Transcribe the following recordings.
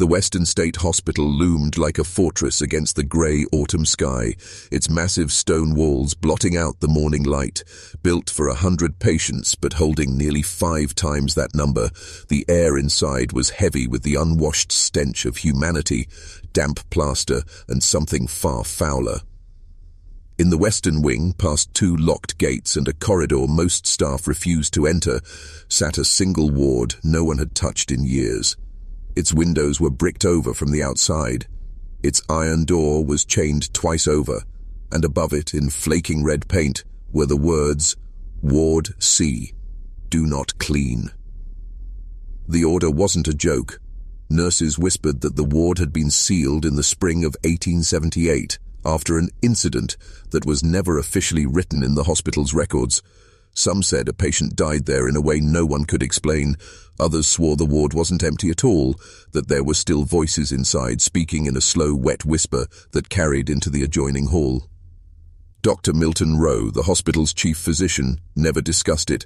Western State Hospital loomed like a fortress against the grey autumn sky, its massive stone walls blotting out the morning light. Built for 100 patients but holding nearly 5 times that number, the air inside was heavy with the unwashed stench of humanity, damp plaster, and something far fouler. In the western wing, past 2 locked gates and a corridor most staff refused to enter, sat a single ward no one had touched in years. Its windows were bricked over from the outside. Its iron door was chained twice over, and above it, in flaking red paint, were the words, "Ward C. Do not clean." The order wasn't a joke. Nurses whispered that the ward had been sealed in the spring of 1878, after an incident that was never officially written in the hospital's records. Some said a patient died there in a way no one could explain. Others swore the ward wasn't empty at all, that there were still voices inside speaking in a slow, wet whisper that carried into the adjoining hall. Dr. Milton Rowe, the hospital's chief physician, never discussed it,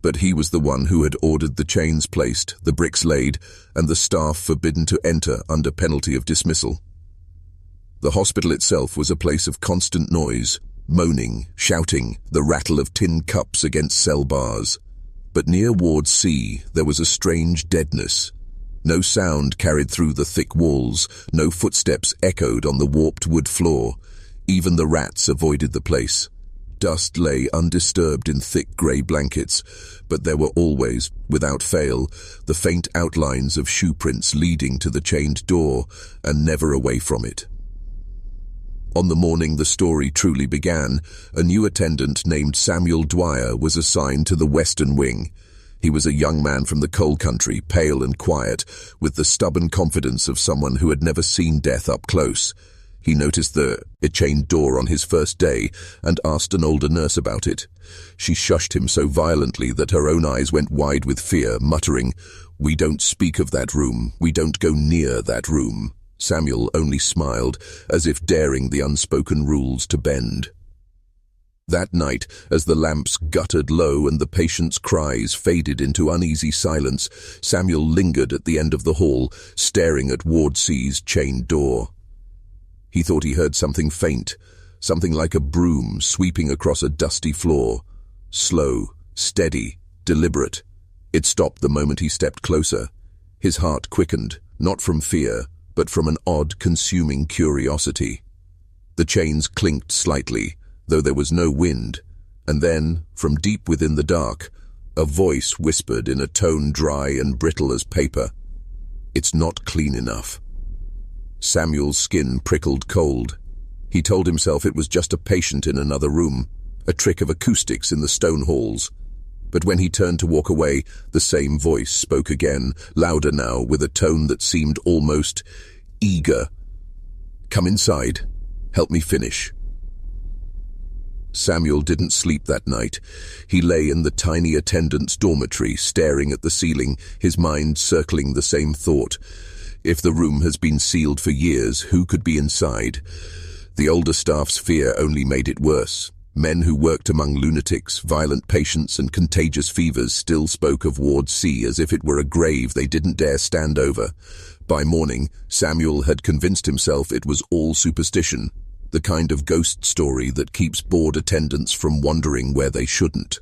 but he was the one who had ordered the chains placed, the bricks laid, and the staff forbidden to enter under penalty of dismissal. The hospital itself was a place of constant noise, moaning, shouting, the rattle of tin cups against cell bars. But near Ward C, there was a strange deadness. No sound carried through the thick walls, no footsteps echoed on the warped wood floor. Even the rats avoided the place. Dust lay undisturbed in thick grey blankets, but there were always, without fail, the faint outlines of shoe prints leading to the chained door, and never away from it. On the morning the story truly began, a new attendant named Samuel Dwyer was assigned to the Western Wing. He was a young man from the coal country, pale and quiet, with the stubborn confidence of someone who had never seen death up close. He noticed the chained door on his first day and asked an older nurse about it. She shushed him so violently that her own eyes went wide with fear, muttering, "We don't speak of that room. We don't go near that room." Samuel only smiled, as if daring the unspoken rules to bend. That night, as the lamps guttered low and the patient's cries faded into uneasy silence, Samuel lingered at the end of the hall, staring at Ward C's chained door. He thought he heard something faint, something like a broom sweeping across a dusty floor. Slow, steady, deliberate. It stopped the moment he stepped closer. His heart quickened, not from fear, but from an odd, consuming curiosity. The chains clinked slightly, though there was no wind, and then, from deep within the dark, a voice whispered in a tone dry and brittle as paper, "It's not clean enough." Samuel's skin prickled cold. He told himself it was just a patient in another room, a trick of acoustics in the stone halls. But when he turned to walk away, the same voice spoke again, louder now, with a tone that seemed almost eager. "Come inside. Help me finish." Samuel didn't sleep that night. He lay in the tiny attendant's dormitory, staring at the ceiling, his mind circling the same thought. If the room has been sealed for years, who could be inside? The older staff's fear only made it worse. Men who worked among lunatics, violent patients, and contagious fevers still spoke of Ward C as if it were a grave they didn't dare stand over. By morning, Samuel had convinced himself it was all superstition, the kind of ghost story that keeps bored attendants from wandering where they shouldn't.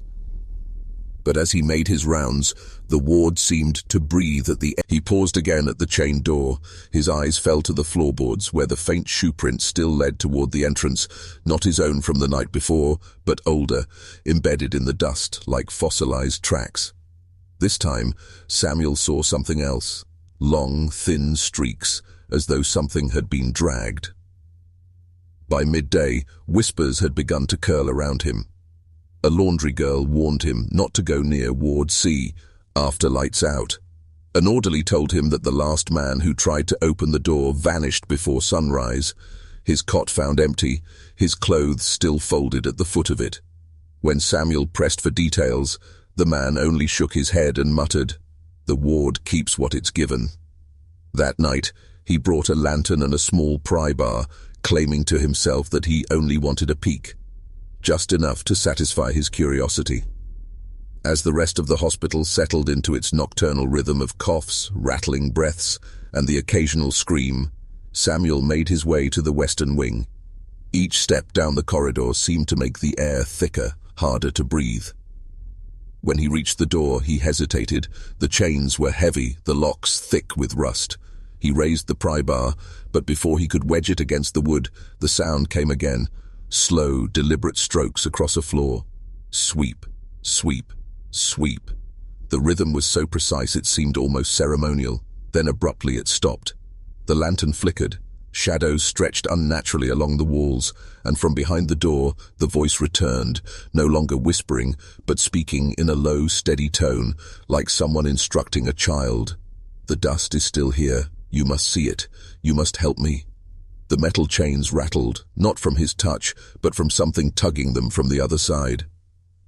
But as he made his rounds, the ward seemed to breathe at the end. He paused again at the chained door. His eyes fell to the floorboards where the faint shoe prints still led toward the entrance, not his own from the night before, but older, embedded in the dust like fossilized tracks. This time, Samuel saw something else. Long, thin streaks, as though something had been dragged. By midday, whispers had begun to curl around him. A laundry girl warned him not to go near Ward C after lights out. An orderly told him that the last man who tried to open the door vanished before sunrise, his cot found empty, his clothes still folded at the foot of it. When Samuel pressed for details, the man only shook his head and muttered, "The ward keeps what it's given." That night, he brought a lantern and a small pry bar, claiming to himself that he only wanted a peek. Just enough to satisfy his curiosity. As the rest of the hospital settled into its nocturnal rhythm of coughs, rattling breaths, and the occasional scream, Samuel made his way to the western wing. Each step down the corridor seemed to make the air thicker, harder to breathe. When he reached the door, he hesitated. The chains were heavy, the locks thick with rust. He raised the pry bar, but before he could wedge it against the wood, the sound came again. Slow, deliberate strokes across a floor. Sweep, sweep, sweep. The rhythm was so precise it seemed almost ceremonial. Then abruptly it stopped. The lantern flickered. Shadows stretched unnaturally along the walls, and from behind the door the voice returned, no longer whispering, but speaking in a low, steady tone, like someone instructing a child. "The dust is still here. You must see it. You must help me." The metal chains rattled, not from his touch, but from something tugging them from the other side.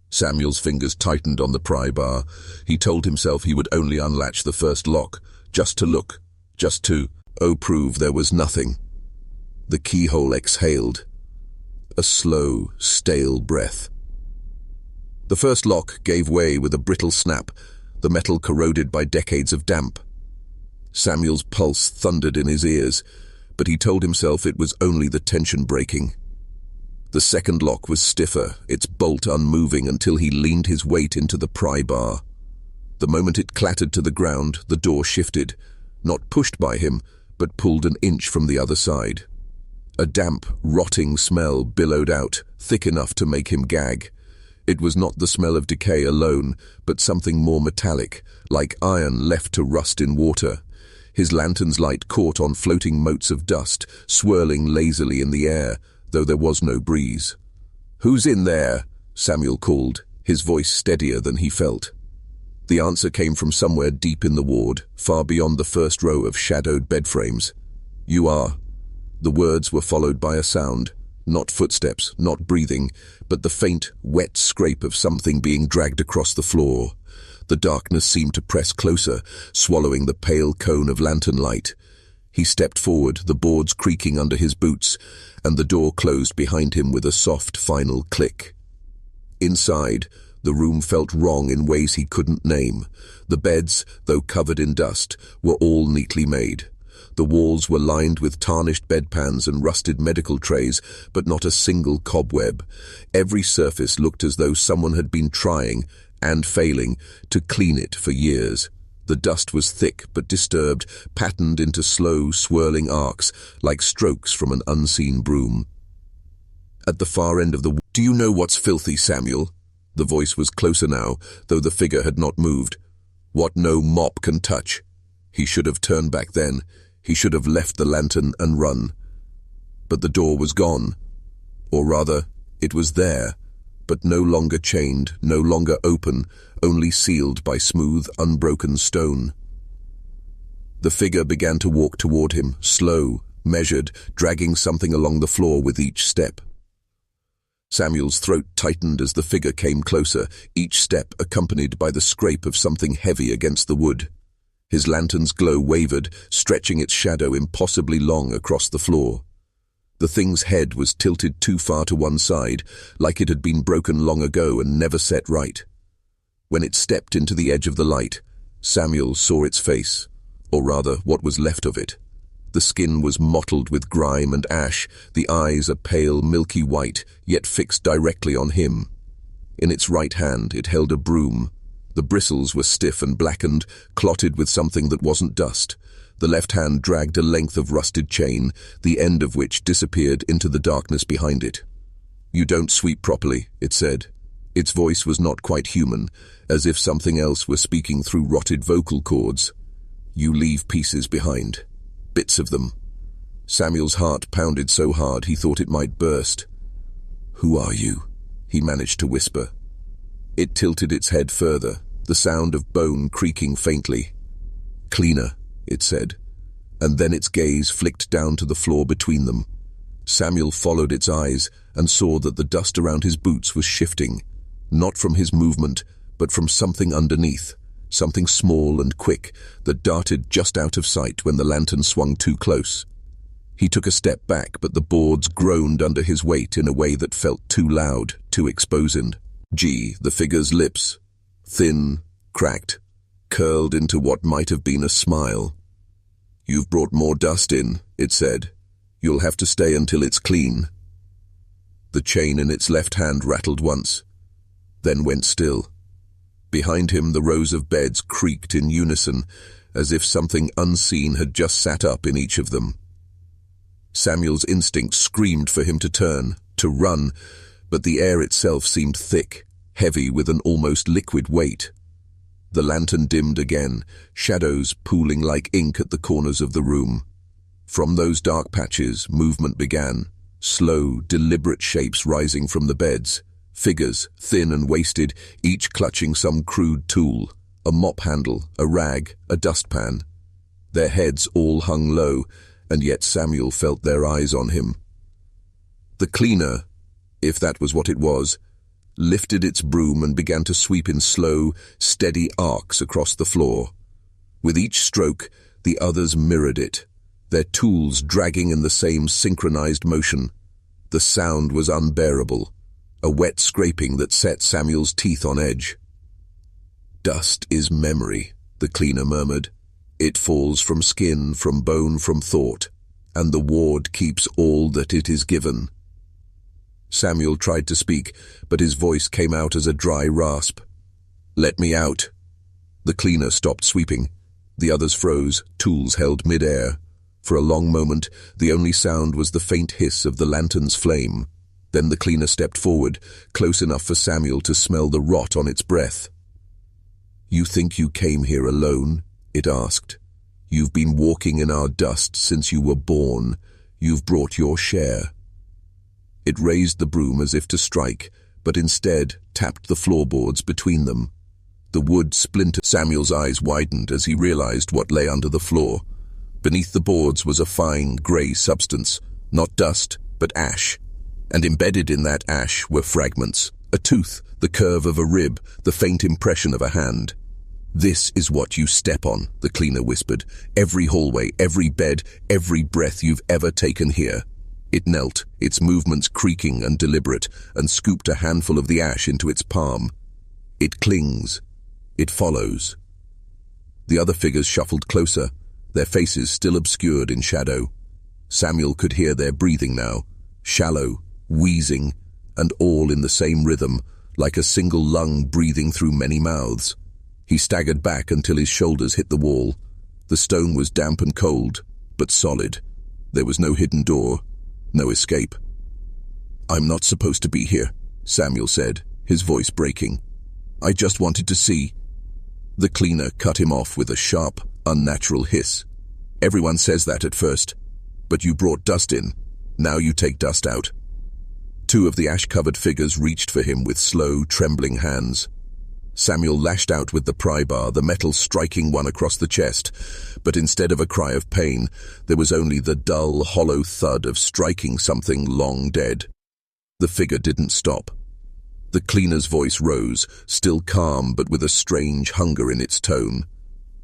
Samuel's fingers tightened on the pry bar. He told himself he would only unlatch the first lock, just to look, just to prove there was nothing. The keyhole exhaled. A slow, stale breath. The first lock gave way with a brittle snap, the metal corroded by decades of damp. Samuel's pulse thundered in his ears, but he told himself it was only the tension breaking. The second lock was stiffer, its bolt unmoving until he leaned his weight into the pry bar. The moment it clattered to the ground, the door shifted, not pushed by him, but pulled an inch from the other side. A damp, rotting smell billowed out, thick enough to make him gag. It was not the smell of decay alone, but something more metallic, like iron left to rust in water. His lantern's light caught on floating motes of dust, swirling lazily in the air, though there was no breeze. "Who's in there?" Samuel called, his voice steadier than he felt. The answer came from somewhere deep in the ward, far beyond the first row of shadowed bed frames. "You are." The words were followed by a sound, not footsteps, not breathing, but the faint, wet scrape of something being dragged across the floor. The darkness seemed to press closer, swallowing the pale cone of lantern light. He stepped forward, the boards creaking under his boots, and the door closed behind him with a soft, final click. Inside, the room felt wrong in ways he couldn't name. The beds, though covered in dust, were all neatly made. The walls were lined with tarnished bedpans and rusted medical trays, but not a single cobweb. Every surface looked as though someone had been trying, and failing, to clean it for years. The dust was thick but disturbed, patterned into slow, swirling arcs, like strokes from an unseen broom. At the far end of the wall, "Do you know what's filthy, Samuel?" The voice was closer now, though the figure had not moved. "What no mop can touch." He should have turned back then. He should have left the lantern and run. But the door was gone. Or rather, it was there, but no longer chained, no longer open, only sealed by smooth, unbroken stone. The figure began to walk toward him, slow, measured, dragging something along the floor with each step. Samuel's throat tightened as the figure came closer, each step accompanied by the scrape of something heavy against the wood. His lantern's glow wavered, stretching its shadow impossibly long across the floor. The thing's head was tilted too far to one side, like it had been broken long ago and never set right. When it stepped into the edge of the light, Samuel saw its face, or rather what was left of it. The skin was mottled with grime and ash, the eyes a pale, milky white, yet fixed directly on him. In its right hand it held a broom. The bristles were stiff and blackened, clotted with something that wasn't dust. The left hand dragged a length of rusted chain, the end of which disappeared into the darkness behind it. "You don't sweep properly," it said. Its voice was not quite human, as if something else were speaking through rotted vocal cords. "You leave pieces behind. Bits of them." Samuel's heart pounded so hard he thought it might burst. "Who are you?" he managed to whisper. It tilted its head further, the sound of bone creaking faintly. "Cleaner," it said, and then its gaze flicked down to the floor between them. Samuel followed its eyes and saw that the dust around his boots was shifting, not from his movement, but from something underneath, something small and quick that darted just out of sight when the lantern swung too close. He took a step back, but the boards groaned under his weight in a way that felt too loud, too exposing. The figure's lips, thin, cracked, curled into what might have been a smile. "You've brought more dust in," it said. "You'll have to stay until it's clean." The chain in its left hand rattled once, then went still. Behind him, the rows of beds creaked in unison, as if something unseen had just sat up in each of them. Samuel's instinct screamed for him to turn, to run, but the air itself seemed thick, heavy with an almost liquid weight. The lantern dimmed again, shadows pooling like ink at the corners of the room. From those dark patches, movement began, slow, deliberate shapes rising from the beds, figures, thin and wasted, each clutching some crude tool, a mop handle, a rag, a dustpan. Their heads all hung low, and yet Samuel felt their eyes on him. The cleaner, if that was what it was, lifted its broom and began to sweep in slow, steady arcs across the floor. With each stroke, the others mirrored it, their tools dragging in the same synchronized motion. The sound was unbearable, a wet scraping that set Samuel's teeth on edge. "Dust is memory," the cleaner murmured. "It falls from skin, from bone, from thought, and the ward keeps all that it is given." Samuel tried to speak, but his voice came out as a dry rasp. "Let me out." The cleaner stopped sweeping. The others froze, tools held mid-air. For a long moment, the only sound was the faint hiss of the lantern's flame. Then the cleaner stepped forward, close enough for Samuel to smell the rot on its breath. "You think you came here alone?" it asked. "You've been walking in our dust since you were born. You've brought your share." It raised the broom as if to strike, but instead tapped the floorboards between them. The wood splintered. Samuel's eyes widened as he realized what lay under the floor. Beneath the boards was a fine, grey substance, not dust, but ash. And embedded in that ash were fragments, a tooth, the curve of a rib, the faint impression of a hand. "This is what you step on," the cleaner whispered. "Every hallway, every bed, every breath you've ever taken here." It knelt, its movements creaking and deliberate, and scooped a handful of the ash into its palm. "It clings. It follows." The other figures shuffled closer, their faces still obscured in shadow. Samuel could hear their breathing now, shallow, wheezing, and all in the same rhythm, like a single lung breathing through many mouths. He staggered back until his shoulders hit the wall. The stone was damp and cold, but solid. There was no hidden door, no escape. "I'm not supposed to be here," Samuel said, his voice breaking. "I just wanted to see." The cleaner cut him off with a sharp, unnatural hiss. "Everyone says that at first, but you brought dust in. Now you take dust out." Two of the ash-covered figures reached for him with slow, trembling hands. Samuel lashed out with the pry bar, the metal striking one across the chest, but instead of a cry of pain, there was only the dull, hollow thud of striking something long dead. The figure didn't stop. The cleaner's voice rose, still calm but with a strange hunger in its tone.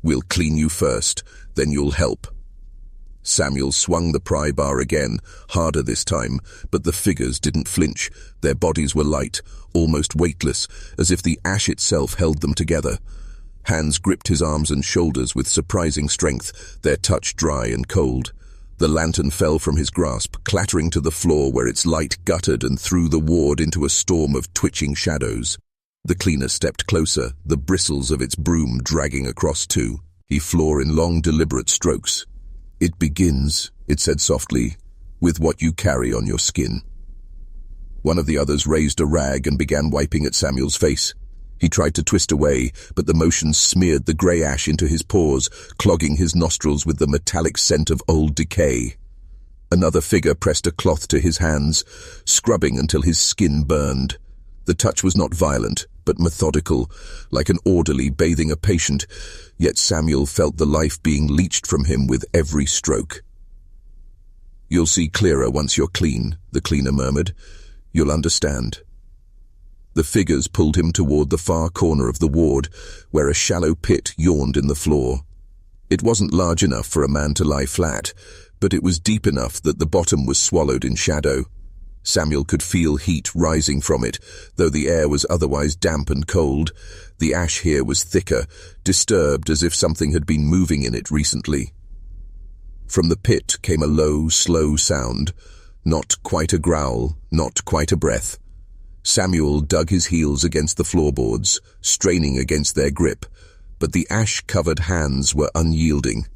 "We'll clean you first, then you'll help." Samuel swung the pry bar again, harder this time, but the figures didn't flinch. Their bodies were light, almost weightless, as if the ash itself held them together. Hands gripped his arms and shoulders with surprising strength, their touch dry and cold. The lantern fell from his grasp, clattering to the floor where its light guttered and threw the ward into a storm of twitching shadows. The cleaner stepped closer, the bristles of its broom dragging across too. He floored in long, deliberate strokes. "It begins," it said softly, "with what you carry on your skin." One of the others raised a rag and began wiping at Samuel's face. He tried to twist away, but the motion smeared the grey ash into his pores, clogging his nostrils with the metallic scent of old decay. Another figure pressed a cloth to his hands, scrubbing until his skin burned. The touch was not violent, but methodical, like an orderly bathing a patient, yet Samuel felt the life being leached from him with every stroke. "You'll see clearer once you're clean," the cleaner murmured. "You'll understand." The figures pulled him toward the far corner of the ward, where a shallow pit yawned in the floor. It wasn't large enough for a man to lie flat, but it was deep enough that the bottom was swallowed in shadow. Samuel could feel heat rising from it, though the air was otherwise damp and cold. The ash here was thicker, disturbed as if something had been moving in it recently. From the pit came a low, slow sound, not quite a growl, not quite a breath. Samuel dug his heels against the floorboards, straining against their grip, but the ash-covered hands were unyielding.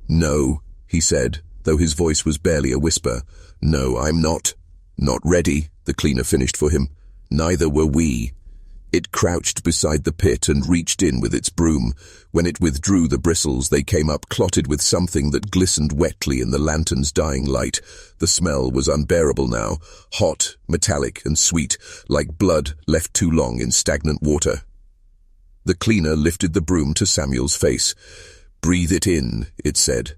"No," he said, though his voice was barely a whisper. "No, I'm not. Not ready," the cleaner finished for him. "Neither were we." It crouched beside the pit and reached in with its broom. When it withdrew the bristles, they came up clotted with something that glistened wetly in the lantern's dying light. The smell was unbearable now, hot, metallic, and sweet, like blood left too long in stagnant water. The cleaner lifted the broom to Samuel's face. "Breathe it in," it said.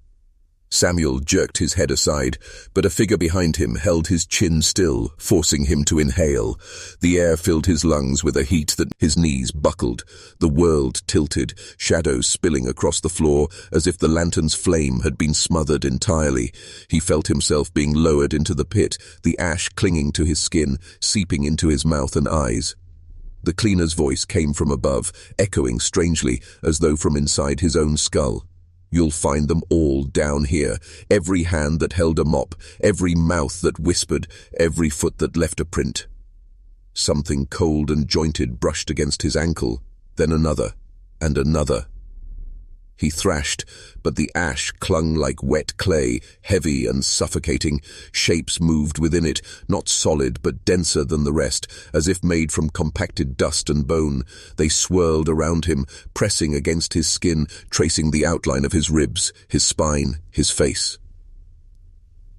Samuel jerked his head aside, but a figure behind him held his chin still, forcing him to inhale. The air filled his lungs with a heat that his knees buckled. The world tilted, shadows spilling across the floor as if the lantern's flame had been smothered entirely. He felt himself being lowered into the pit, the ash clinging to his skin, seeping into his mouth and eyes. The cleaner's voice came from above, echoing strangely, as though from inside his own skull. "You'll find them all down here. Every hand that held a mop, every mouth that whispered, every foot that left a print." Something cold and jointed brushed against his ankle, then another, and another. He thrashed, but the ash clung like wet clay, heavy and suffocating. Shapes moved within it, not solid but denser than the rest, as if made from compacted dust and bone. They swirled around him, pressing against his skin, tracing the outline of his ribs, his spine, his face.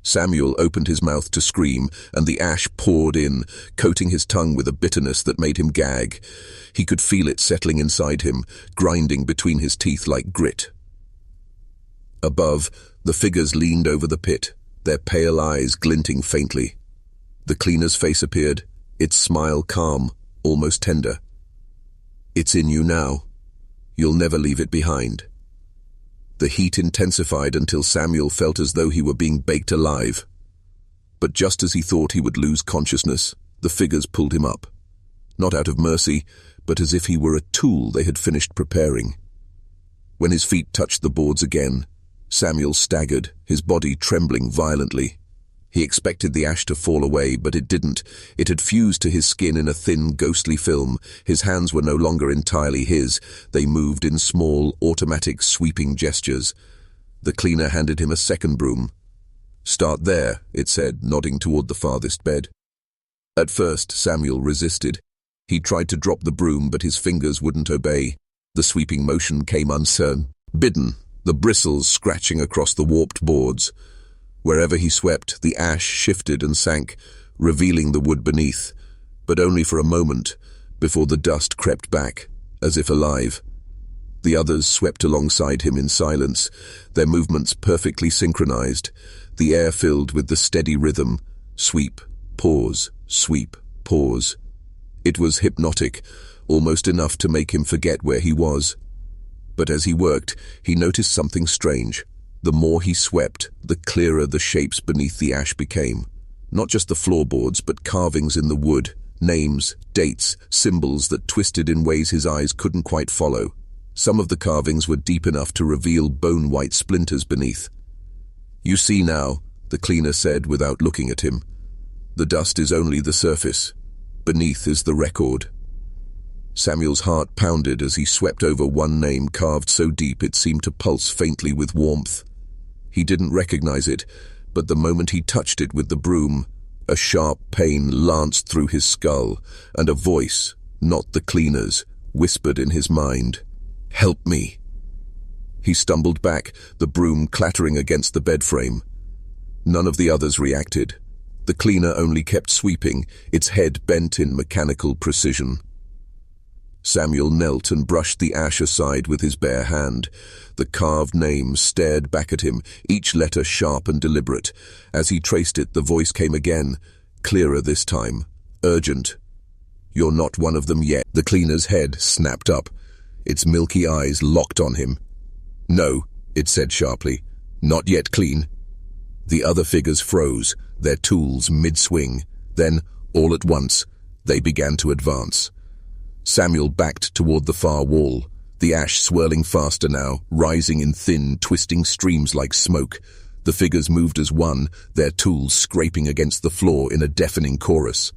Samuel opened his mouth to scream, and the ash poured in, coating his tongue with a bitterness that made him gag. He could feel it settling inside him, grinding between his teeth like grit. Above, the figures leaned over the pit, their pale eyes glinting faintly. The cleaner's face appeared, its smile calm, almost tender. "It's in you now. You'll never leave it behind." The heat intensified until Samuel felt as though he were being baked alive. But just as he thought he would lose consciousness, the figures pulled him up. Not out of mercy, but as if he were a tool they had finished preparing. When his feet touched the boards again, Samuel staggered, his body trembling violently. He expected the ash to fall away, but it didn't. It had fused to his skin in a thin, ghostly film. His hands were no longer entirely his. They moved in small, automatic, sweeping gestures. The cleaner handed him a second broom. "Start there," it said, nodding toward the farthest bed. At first, Samuel resisted. He tried to drop the broom, but his fingers wouldn't obey. The sweeping motion came unbidden, the bristles scratching across the warped boards. Wherever he swept, the ash shifted and sank, revealing the wood beneath, but only for a moment, before the dust crept back, as if alive. The others swept alongside him in silence, their movements perfectly synchronized, the air filled with the steady rhythm, sweep, pause, sweep, pause. It was hypnotic, almost enough to make him forget where he was. But as he worked, he noticed something strange. The more he swept, the clearer the shapes beneath the ash became. Not just the floorboards, but carvings in the wood, names, dates, symbols that twisted in ways his eyes couldn't quite follow. Some of the carvings were deep enough to reveal bone-white splinters beneath. "You see now," the cleaner said without looking at him. "The dust is only the surface. Beneath is the record." Samuel's heart pounded as he swept over one name carved so deep it seemed to pulse faintly with warmth. He didn't recognize it, but the moment he touched it with the broom, a sharp pain lanced through his skull, and a voice, not the cleaner's, whispered in his mind, "Help me." He stumbled back, the broom clattering against the bed frame. None of the others reacted. The cleaner only kept sweeping, its head bent in mechanical precision. Samuel knelt and brushed the ash aside with his bare hand. The carved name stared back at him, each letter sharp and deliberate. As he traced it, the voice came again, clearer this time, urgent. "You're not one of them yet." The cleaner's head snapped up, its milky eyes locked on him. "No," it said sharply, "not yet clean." The other figures froze, their tools mid-swing. Then, all at once, they began to advance. Samuel backed toward the far wall, the ash swirling faster now, rising in thin, twisting streams like smoke. The figures moved as one, their tools scraping against the floor in a deafening chorus.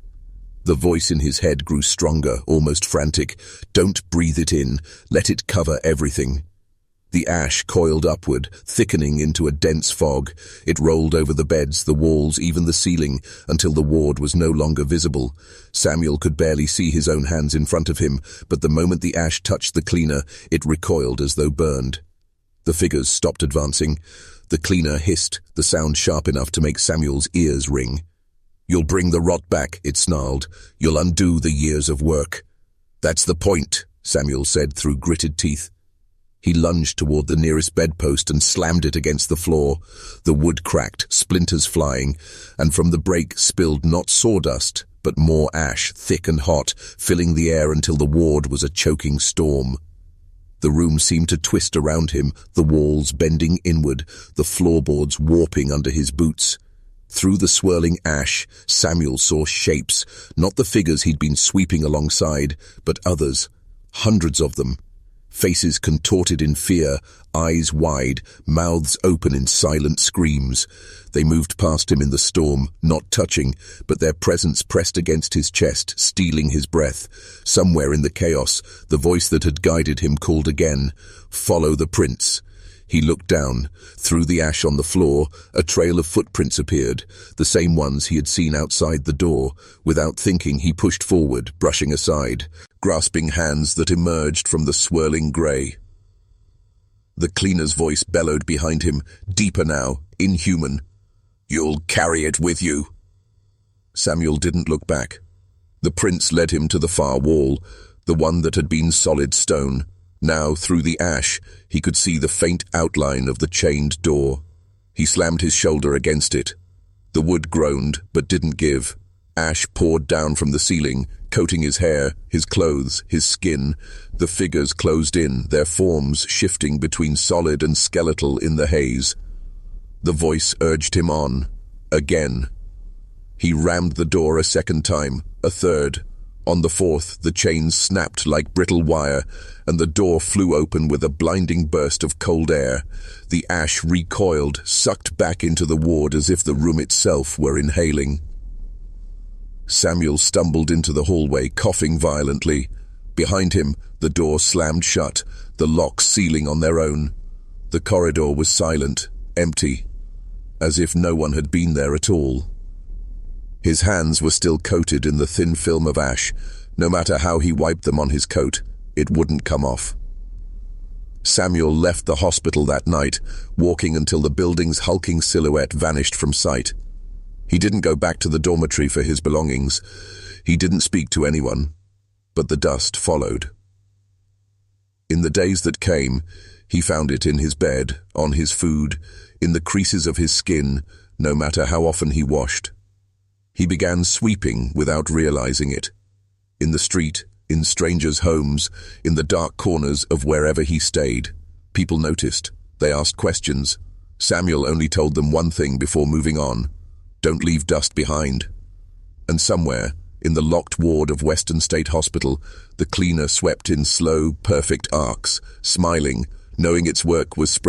The voice in his head grew stronger, almost frantic. "Don't breathe it in. Let it cover everything." The ash coiled upward, thickening into a dense fog. It rolled over the beds, the walls, even the ceiling, until the ward was no longer visible. Samuel could barely see his own hands in front of him, but the moment the ash touched the cleaner, it recoiled as though burned. The figures stopped advancing. The cleaner hissed, the sound sharp enough to make Samuel's ears ring. "You'll bring the rot back," it snarled. "You'll undo the years of work." "That's the point," Samuel said through gritted teeth. He lunged toward the nearest bedpost and slammed it against the floor. The wood cracked, splinters flying, and from the break spilled not sawdust, but more ash, thick and hot, filling the air until the ward was a choking storm. The room seemed to twist around him, the walls bending inward, the floorboards warping under his boots. Through the swirling ash, Samuel saw shapes, not the figures he'd been sweeping alongside, but others, hundreds of them. Faces contorted in fear, eyes wide, mouths open in silent screams. They moved past him in the storm, not touching, but their presence pressed against his chest, stealing his breath. Somewhere in the chaos, the voice that had guided him called again, "Follow the prince." He looked down. Through the ash on the floor, a trail of footprints appeared, the same ones he had seen outside the door. Without thinking, he pushed forward, brushing aside, grasping hands that emerged from the swirling grey. The cleaner's voice bellowed behind him, deeper now, inhuman. "You'll carry it with you." Samuel didn't look back. The prince led him to the far wall, the one that had been solid stone. Now, through the ash, he could see the faint outline of the chained door. He slammed his shoulder against it. The wood groaned, but didn't give. Ash poured down from the ceiling, coating his hair, his clothes, his skin. The figures closed in, their forms shifting between solid and skeletal in the haze. The voice urged him on. Again. He rammed the door a second time, a third. On the fourth, the chains snapped like brittle wire, and the door flew open with a blinding burst of cold air. The ash recoiled, sucked back into the ward as if the room itself were inhaling. Samuel stumbled into the hallway, coughing violently. Behind him, the door slammed shut, the locks sealing on their own. The corridor was silent, empty, as if no one had been there at all. His hands were still coated in the thin film of ash. No matter how he wiped them on his coat, it wouldn't come off. Samuel left the hospital that night, walking until the building's hulking silhouette vanished from sight. He didn't go back to the dormitory for his belongings. He didn't speak to anyone, but the dust followed. In the days that came, he found it in his bed, on his food, in the creases of his skin, no matter how often he washed. He began sweeping without realizing it. In the street, in strangers' homes, in the dark corners of wherever he stayed. People noticed. They asked questions. Samuel only told them one thing before moving on. Don't leave dust behind. And somewhere, in the locked ward of Western State Hospital, the cleaner swept in slow, perfect arcs, smiling, knowing its work was spread